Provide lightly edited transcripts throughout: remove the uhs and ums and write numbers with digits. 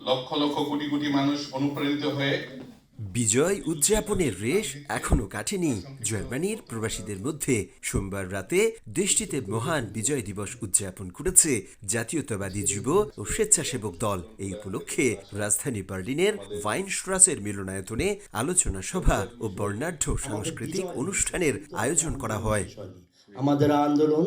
লক্ষ লক্ষ কোটি কোটি মানুষ অনুপ্রাণিত হয়ে বিজয় উদযাপনের রেশ এখনো কাটেনি জার্মানির প্রবাসীদের মধ্যে। সোমবার রাতে দেশটিতে মহান বিজয় দিবস উদযাপন করেছে জাতীয়তাবাদী যুব ও স্বেচ্ছাসেবক দল। এই উপলক্ষে রাজধানী বার্লিনের ভাইনস্ট্রাসের মিলনায়তনে আলোচনা সভা ও বর্ণাঢ্য সাংস্কৃতিক অনুষ্ঠানের আয়োজন করা হয়। আমাদের আন্দোলন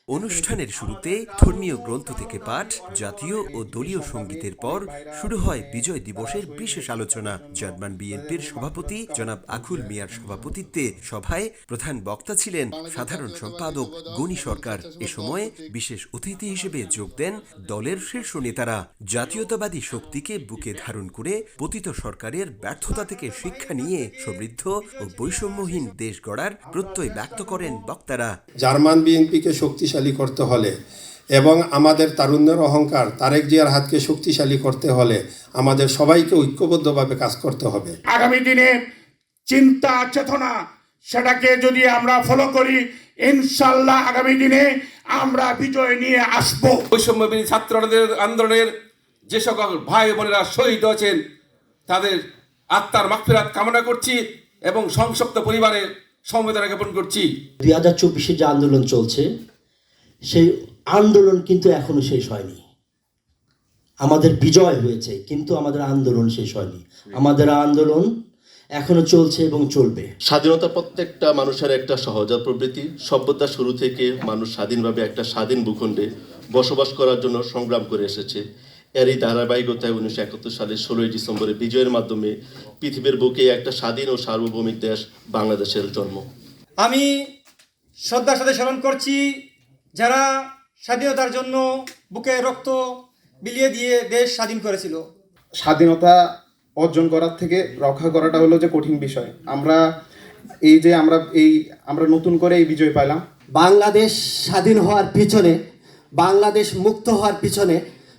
অনুষ্ঠানের শুরুতে ধর্মীয় গ্রন্থ থেকে পাঠ, জাতীয় ও দলীয় সঙ্গীতের পর শুরু হয় বিজয় দিবসের বিশেষ আলোচনা। জার্মান বিএনপির সভাপতি জনাব আকুল মিয়ার সভাপতিত্বে সভায় প্রধান বক্তা ছিলেন সাধারণ সম্পাদক গনি সরকার। এ সময় বিশেষ অতিথি হিসেবে যোগ দেন দলের শীর্ষ নেতারা। জাতীয়তাবাদী শক্তিকে বুকে ধারণ করে পতিত সরকারের ব্যর্থতা থেকে শিক্ষা নিয়ে সমৃদ্ধ ও বৈষম্যহীন দেশ গড়ার প্রত্যয় ব্যক্ত করেন বক্তারা। জার্মান বিএনপিকে শক্তিশালী করতে হলে এবং আমাদের তারুণ্যের অহংকার তারেক জিয়ার হাতকে শক্তিশালী করতে হলে আমাদের সবাইকে ঐক্যবদ্ধভাবে কাজ করতে হবে। আগামী দিনে চিন্তা চেতনা সেটাকে যদি আমরা ফলো করি, ইনশাল্লাহ আগামী দিনে আমরা বিজয় নিয়ে আসব। বৈষম্যবিরোধী ছাত্রদের আন্দোলনের যে সকল ভাই বোনেরা শহীদ হয়েছেন তাদের আত্মার মাগফিরাত কামনা করছি এবং সংসপ্ত পরিবারের সমবেদনা জ্ঞাপন করছি। 2024 যে আন্দোলন চলছে সেই আন্দোলন কিন্তু এখনো শেষ হয়নি। আমাদের বিজয় হয়েছে কিন্তু আমাদের আন্দোলন শেষ হয়নি। আমাদের আন্দোলন এখনো চলছে এবং চলবে। স্বাধীনতা প্রত্যেকটা মানুষের একটা সহজাত প্রবৃত্তি। সভ্যতা শুরু থেকে মানুষ স্বাধীনভাবে একটা স্বাধীন ভূখণ্ডে বসবাস করার জন্য সংগ্রাম করে এসেছে। এরই ধারাবাহিকতায় 1971 সালের 16 ডিসেম্বরে বিজয়ের মাধ্যমে পৃথিবীর বুকে একটা স্বাধীন ও সার্বভৌমিক দেশ বাংলাদেশের জন্ম। আমি শ্রদ্ধার সাথে স্মরণ করছি যারা স্বাধীনতার জন্য বুকে রক্ত বিলিয়ে দিয়ে দেশ স্বাধীন করেছিল। স্বাধীনতা অর্জন করার থেকে রক্ষা করাটা হলো যে কঠিন বিষয়। আমরা নতুন করে এই বিজয় পাইলাম। বাংলাদেশ স্বাধীন হওয়ার পিছনে, বাংলাদেশ মুক্ত হওয়ার পিছনে,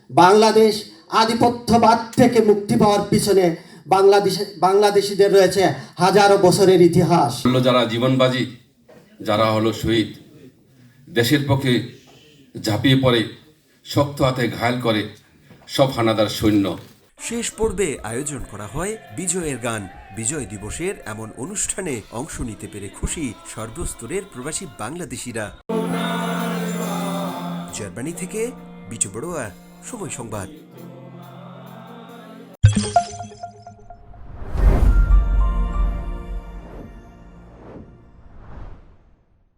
বাংলাদেশ আধিপত্যবাদ থেকে মুক্তি পাওয়ার পিছনে বাংলাদেশিদের রয়েছে হাজারো বছরের ইতিহাস। যারা জীবনবাজি, যারা হলো শহীদ, দেশের পক্ষে ঝাঁপিয়ে পড়ে শক্ত হাতে ঘায়েল করে সব হানাদার সৈন্য। শেষ পর্বে আয়োজন করা হয় বিজয়ের গান। বিজয় দিবসের এমন অনুষ্ঠানে অংশ নিতে পেরে খুশি সর্বস্তরের প্রবাসী বাংলাদেশিরা। জার্মানি থেকে বিটু বড়ুয়া, সময় সংবাদ।